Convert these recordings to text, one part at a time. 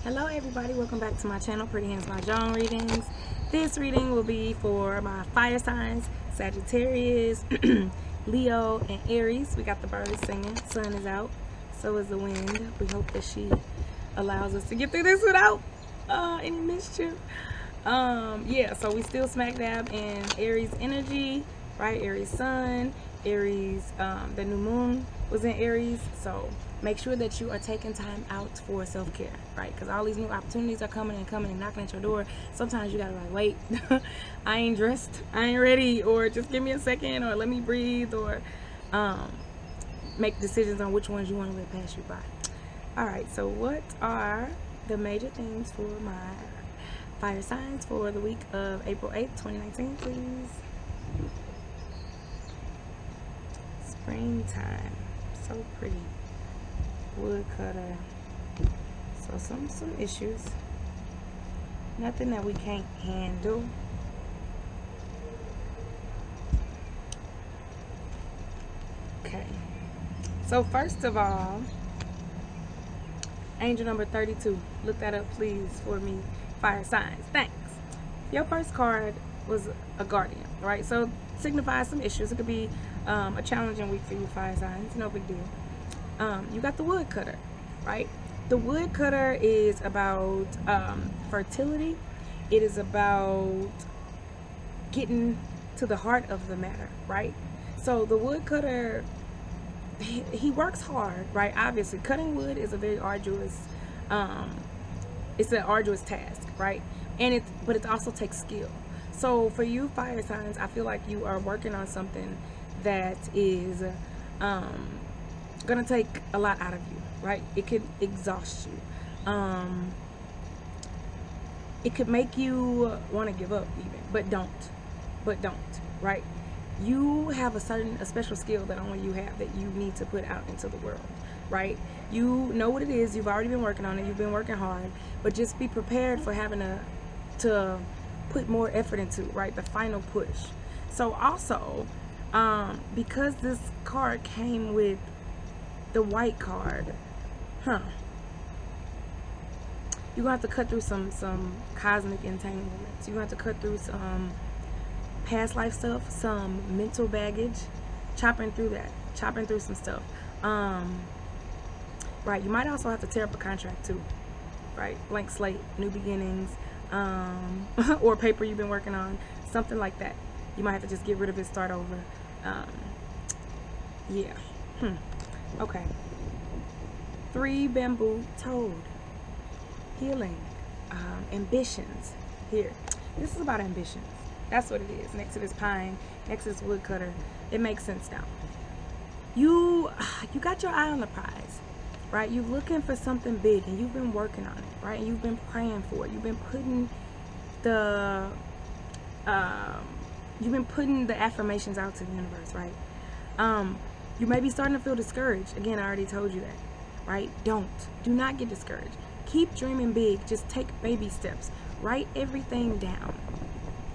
Hello everybody, welcome back to my channel, Pretty Hands Mah Jongg readings. This reading will be for my fire signs, Sagittarius, Leo, and Aries. We got the birds singing, sun is out, so is the wind. We hope that she allows us to get through this without any mischief. Yeah, so we still smack dab in Aries energy, right? Aries sun, Aries, the new moon was in Aries, so make sure that you are taking time out for self-care, right? Because all these new opportunities are coming and knocking at your door. Sometimes you gotta like, wait, I ain't dressed, I ain't ready, or just give me a second, or let me breathe, or make decisions on which ones you want to let pass you by. All right, so what are the major things for my fire signs for the week of April 8th, 2019, please? Springtime, so pretty. Woodcutter. So some issues. Nothing that we can't handle. Okay. So first of all, angel number 32. Look that up, please, for me. Fire signs. Thanks. Your first card was a guardian, right? So signifies some issues. It could be a challenging week for you, fire signs. No big deal. You got the woodcutter, right? The woodcutter is about fertility. It is about getting to the heart of the matter, right? So the woodcutter, he works hard, right? Obviously, cutting wood is a very arduous, it's an arduous task, right? But it also takes skill. So for you, fire signs, I feel like you are working on something that is gonna take a lot out of you, right? It could exhaust you. It could make you want to give up even, but don't, right? You have a special skill that only you have that you need to put out into the world, right? You know what it is. You've already been working on it. You've been working hard, but just be prepared for having to put more effort into, right? The final push. So also, because this card came with the white card, you're gonna have to cut through some cosmic entanglements. You're gonna have to cut through some past life stuff, some mental baggage, chopping through some stuff. Right, you might also have to tear up a contract too, right? Blank slate, new beginnings, or paper you've been working on, something like that. You might have to just get rid of it, start over. Yeah. Okay. 3 bamboo toad. Healing. Ambitions. Here. This is about ambitions. That's what it is. Next to this pine, next to this woodcutter. It makes sense now. You got your eye on the prize, right? You're looking for something big and you've been working on it, right? And you've been praying for it. You've been putting the affirmations out to the universe, right? You may be starting to feel discouraged. Again, I already told you that, right? Do not get discouraged. Keep dreaming big. Just take baby steps. Write everything down,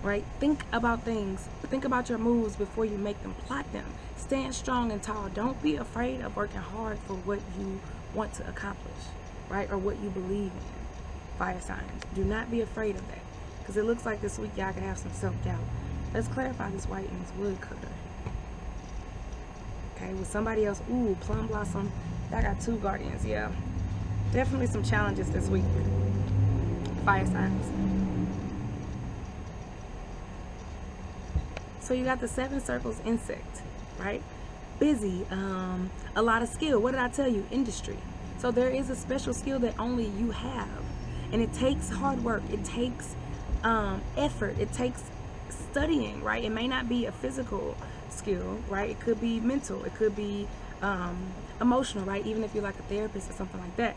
right? Think about things. Think about your moves before you make them. Plot them. Stand strong and tall. Don't be afraid of working hard for what you want to accomplish, right? Or what you believe in. Fire signs. Do not be afraid of that, because it looks like this week y'all could have some self-doubt. Let's clarify this white and this woodcutter. Okay, with somebody else. Ooh, plum blossom. I got 2 guardians. Yeah, definitely some challenges this week. Fire signs. So you got the 7 circles insect, right? Busy, a lot of skill. What did I tell you? Industry. So there is a special skill that only you have, and it takes hard work. It takes effort. It takes studying, right? It may not be a physical skill, right? It could be mental. It could be emotional, right? Even if you're like a therapist or something like that,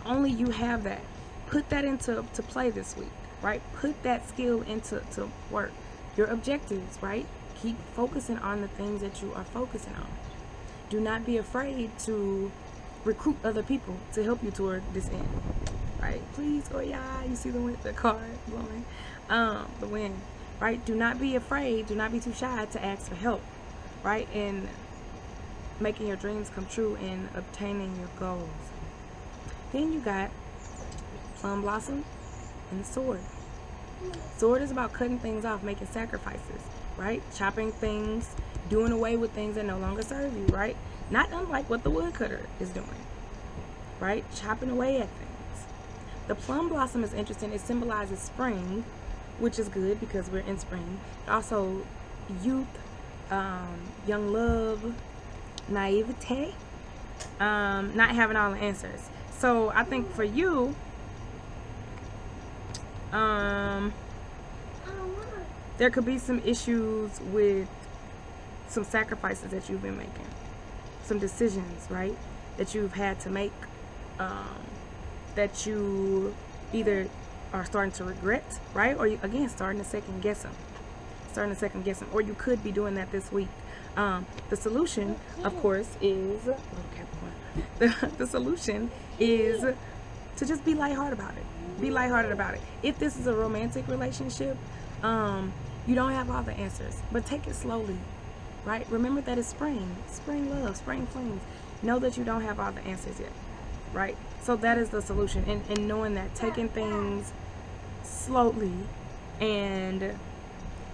only you have that. Put that into play this week, right? Put that skill into work. Your objectives, right? Keep focusing on the things that you are focusing on. Do not be afraid to recruit other people to help you toward this end, right? Please, oh yeah, you see the card blowing, the wind, right? Do not be afraid. Do not be too shy to ask for help, right? In making your dreams come true and obtaining your goals. Then you got plum blossom and the sword. Sword is about cutting things off, making sacrifices, right? Chopping things, doing away with things that no longer serve you, right? Not unlike what the woodcutter is doing, right? Chopping away at things. The plum blossom is interesting. It symbolizes spring, which is good because we're in spring. Also, youth, young love, naivete, not having all the answers. So I think for you, there could be some issues with some sacrifices that you've been making, some decisions, right, that you've had to make, that you either are starting to regret, right, or you, again, starting to second guess them, or you could be doing that this week. The solution, of course, is the solution is to just be lighthearted about it. Be lighthearted about it. If this is a romantic relationship, you don't have all the answers, but take it slowly, right? Remember that it's spring love, spring flings. Know that you don't have all the answers yet, right? So that is the solution, and knowing that, taking things slowly and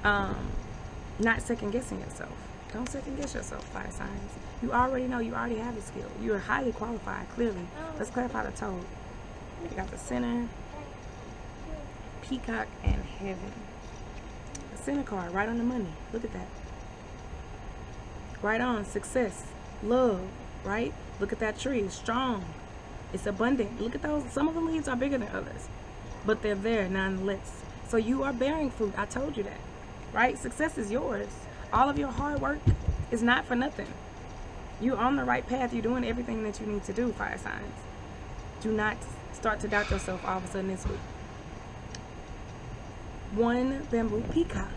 not second guessing yourself. Don't second guess yourself, fire signs. You already know, you already have the skill. You're highly qualified, clearly. Let's clarify the toad. You got the center, peacock, and heaven. The center card, right on the money. Look at that. Right on, success, love, right? Look at that tree, it's strong. It's abundant. Look at those. Some of the leaves are bigger than others, but they're there nonetheless. So you are bearing fruit. I told you that, right? Success is yours. All of your hard work is not for nothing. You're on the right path. You're doing everything that you need to do, fire signs. Do not start to doubt yourself all of a sudden this week. One bamboo peacock,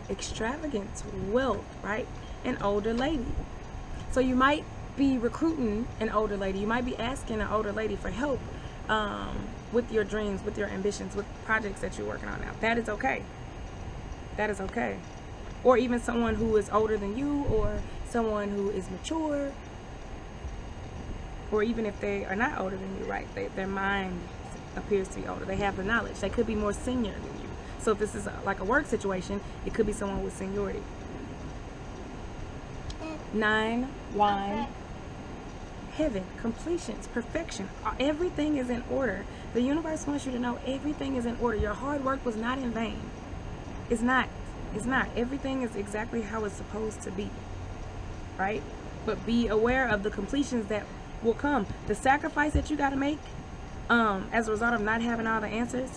extravagance, wealth, right? An older lady. So you might be recruiting an older lady. You might be asking an older lady for help with your dreams, with your ambitions, with projects that you're working on now. That is okay. That is okay. Or even someone who is older than you, or someone who is mature, or even if they are not older than you, right? Their mind appears to be older. They have the knowledge. They could be more senior than you. So if this is like a work situation, it could be someone with seniority. 9, wine, heaven, completions, perfection. Everything is in order. The universe wants you to know everything is in order. Your hard work was not in vain. It's not. It's not. Everything is exactly how it's supposed to be, right? But be aware of the completions that will come. The sacrifice that you got to make as a result of not having all the answers,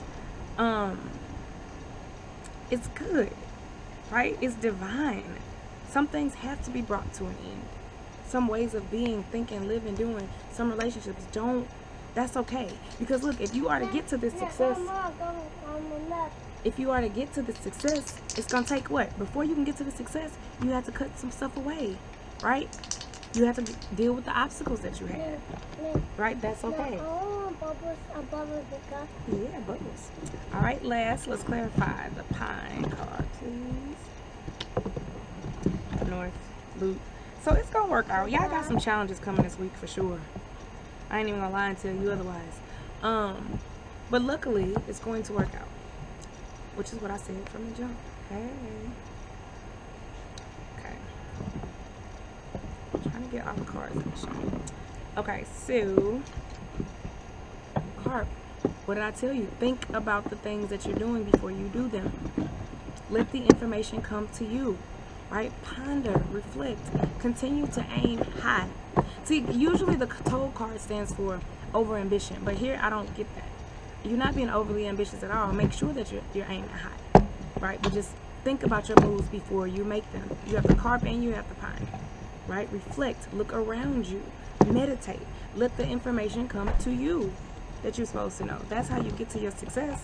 it's good, right? It's divine. Some things have to be brought to an end. Some ways of being, thinking, living, doing, some relationships don't. That's okay. Because look, if you are to get to this success, it's going to take what? Before you can get to the success, you have to cut some stuff away, right? You have to deal with the obstacles that you had, right? That's okay. Yeah, bubbles. All right, last, let's clarify the pine card, please. North, loop. So it's going to work out. Y'all got some challenges coming this week for sure. I ain't even going to lie and tell you otherwise. But luckily, it's going to work out, which is what I said from the jump. Hey. Okay. I'm trying to get all the cards in the show. Okay, so, Carp, what did I tell you? Think about the things that you're doing before you do them. Let the information come to you, right? Ponder, reflect, continue to aim high. See, usually the toad card stands for over-ambition, but here I don't get that. You're not being overly ambitious at all. Make sure that you're aiming high, right? But just think about your moves before you make them. You have the carp and you have the pine, right? Reflect, look around you, meditate. Let the information come to you that you're supposed to know. That's how you get to your success.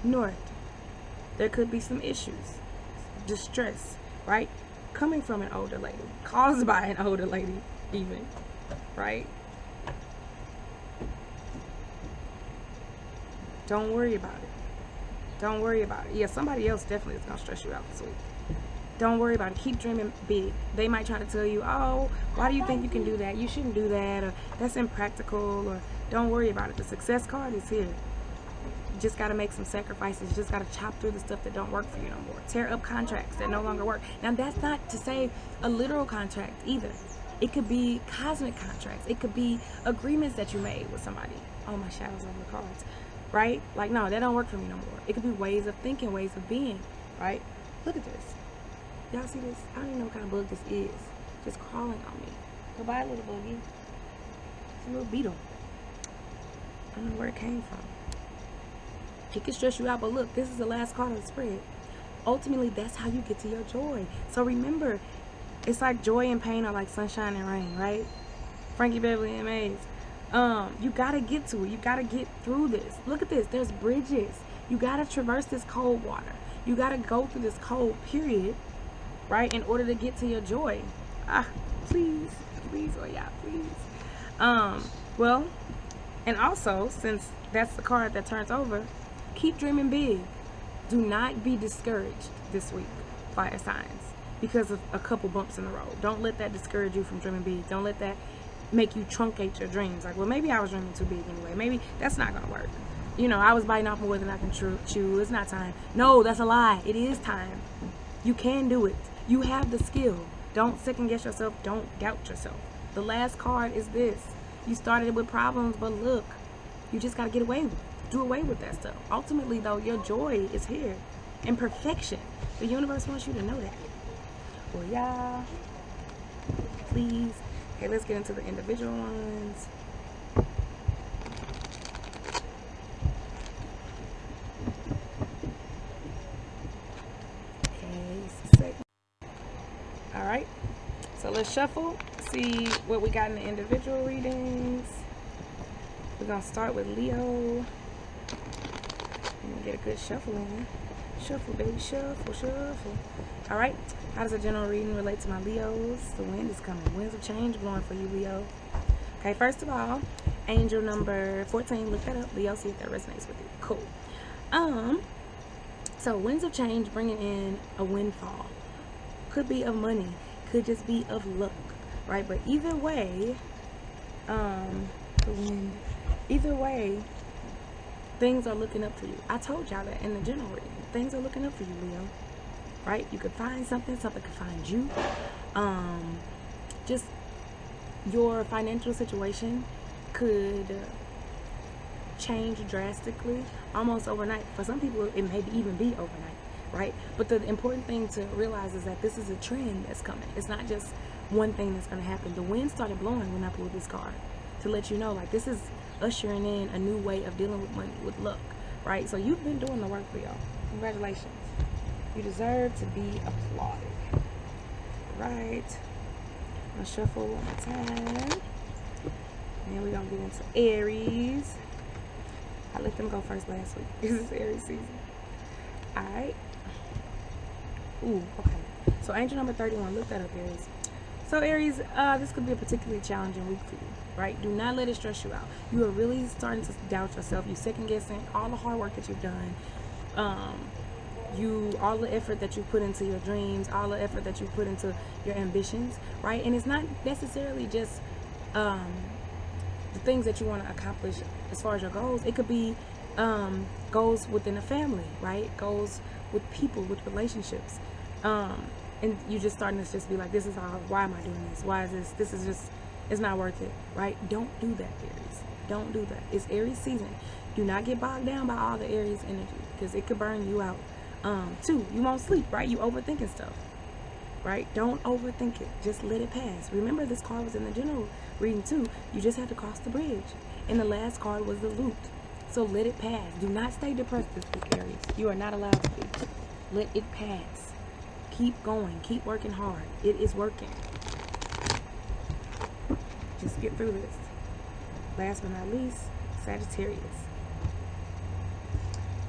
North, there could be some issues, distress, right? Coming from an older lady, caused by an older lady even, right? Don't worry about it. Don't worry about it. Yeah, somebody else definitely is going to stress you out this week. Don't worry about it. Keep dreaming big. They might try to tell you, oh, why do you think you can do that? You shouldn't do that, or that's impractical, or don't worry about it. The success card is here. You just got to make some sacrifices. You just got to chop through the stuff that don't work for you no more. Tear up contracts that no longer work. Now, that's not to say a literal contract either. It could be cosmic contracts. It could be agreements that you made with somebody. Oh, my shadow's on the cards. Right? Like, no, that don't work for me no more. It could be ways of thinking, ways of being. Right? Look at this. Y'all see this? I don't even know what kind of bug this is. Just crawling on me. Goodbye, little buggy. It's a little beetle. I don't know where it came from. It can stress you out, but look, this is the last card of the spread. Ultimately, that's how you get to your joy. So remember, it's like joy and pain are like sunshine and rain, right? Frankie Beverly and Maze. You gotta get to it. You gotta get through this. Look at this. There's bridges. You gotta traverse this cold water. You gotta go through this cold period, right, in order to get to your joy. Please, oh yeah, please. Well, and also, since that's the card that turns over, keep dreaming big. Do not be discouraged this week, fire signs, because of a couple bumps in the road. Don't let that discourage you from dreaming big. Don't let that make you truncate your dreams. Like, well, maybe I was dreaming too big anyway. Maybe that's not gonna work. You know, I was biting off more than I can chew. It's not time. No, that's a lie. It is time. You can do it. You have the skill. Don't second guess yourself. Don't doubt yourself. The last card is this. You started with problems, but look, you just gotta do away with that stuff. Ultimately, though, your joy is here in perfection. The universe wants you to know that. Well, yeah. Please. Okay, let's get into the individual ones. Alright, so let's shuffle, see what we got in the individual readings. We're going to start with Leo. I'm going to get a good shuffle in. Shuffle, baby, shuffle, shuffle. Alright, how does a general reading relate to my Leos? The wind is coming. Winds of change blowing for you, Leo. Okay, first of all, angel number 14. Look that up, Leo, see if that resonates with you. Cool. So winds of change bringing in a windfall. Could be of money, could just be of luck, right? But either way, either way, things are looking up for you. I told y'all that in the general reading. Things are looking up for you, Leo, right? You could find something could find you. Just your financial situation could change drastically, almost overnight. For some people, it may even be overnight. Right? But the important thing to realize is that this is a trend that's coming. It's not just one thing that's going to happen. The wind started blowing when I pulled this card to let you know, like, this is ushering in a new way of dealing with money, with luck, right? So you've been doing the work, Leo. Congratulations. You deserve to be applauded. Right? I'm going to shuffle one more time. And then we're going to get into Aries. I let them go first last week. This is Aries season. Alright. Ooh, okay. So angel number 31, look that up, Aries. So Aries, this could be a particularly challenging week for you, right? Do not let it stress you out. You are really starting to doubt yourself. You second guessing all the hard work that you've done. All the effort that you put into your dreams, all the effort that you put into your ambitions, right? And it's not necessarily just the things that you want to accomplish as far as your goals. It could be goals within a family, right? Goals with people, with relationships. And you just starting to just be like, this is how, why am I doing this? Why is this? This is just, it's not worth it, right? Don't do that, Aries. Don't do that. It's Aries season. Do not get bogged down by all the Aries energy because it could burn you out. Two, you won't sleep, right? You overthinking stuff, right? Don't overthink it. Just let it pass. Remember, this card was in the general reading too. You just have to cross the bridge. And the last card was the loot. So let it pass. Do not stay depressed this week, Aries. You are not allowed to be. Let it pass. Keep going. Keep working hard. It is working. Just get through this. Last but not least, Sagittarius.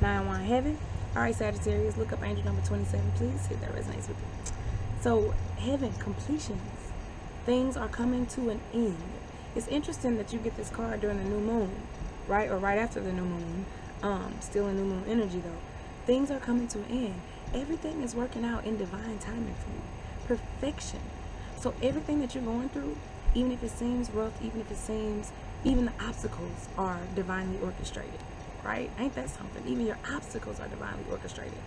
9-1 heaven. Alright, Sagittarius, look up angel number 27, please. See if that resonates with you. So, heaven, completions. Things are coming to an end. It's interesting that you get this card during the new moon, right? Or right after the new moon. Still in new moon energy, though. Things are coming to an end. everything is working out in divine timing for you. Perfection. So everything that you're going through, even if it seems rough, even the obstacles are divinely orchestrated, right? Ain't that something? Even your obstacles are divinely orchestrated.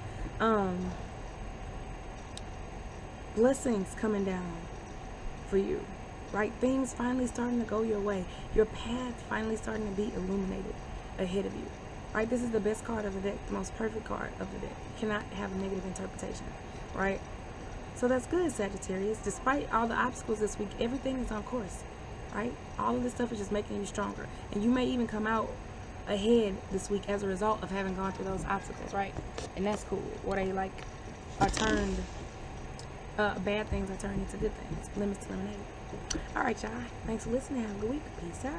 Blessings coming down for you, right? Things finally starting to go your way. Your path finally starting to be illuminated ahead of you, right? This is the best card of the deck, the most perfect card of the deck. You cannot have a negative interpretation, right? So that's good, Sagittarius. Despite all the obstacles this week, everything is on course, right? All of this stuff is just making you stronger. And you may even come out ahead this week as a result of having gone through those obstacles, right? And that's cool. Or they like are turned, bad things are turned into good things. Limits eliminated. All right, y'all. Thanks for listening. Have a good week. Peace out.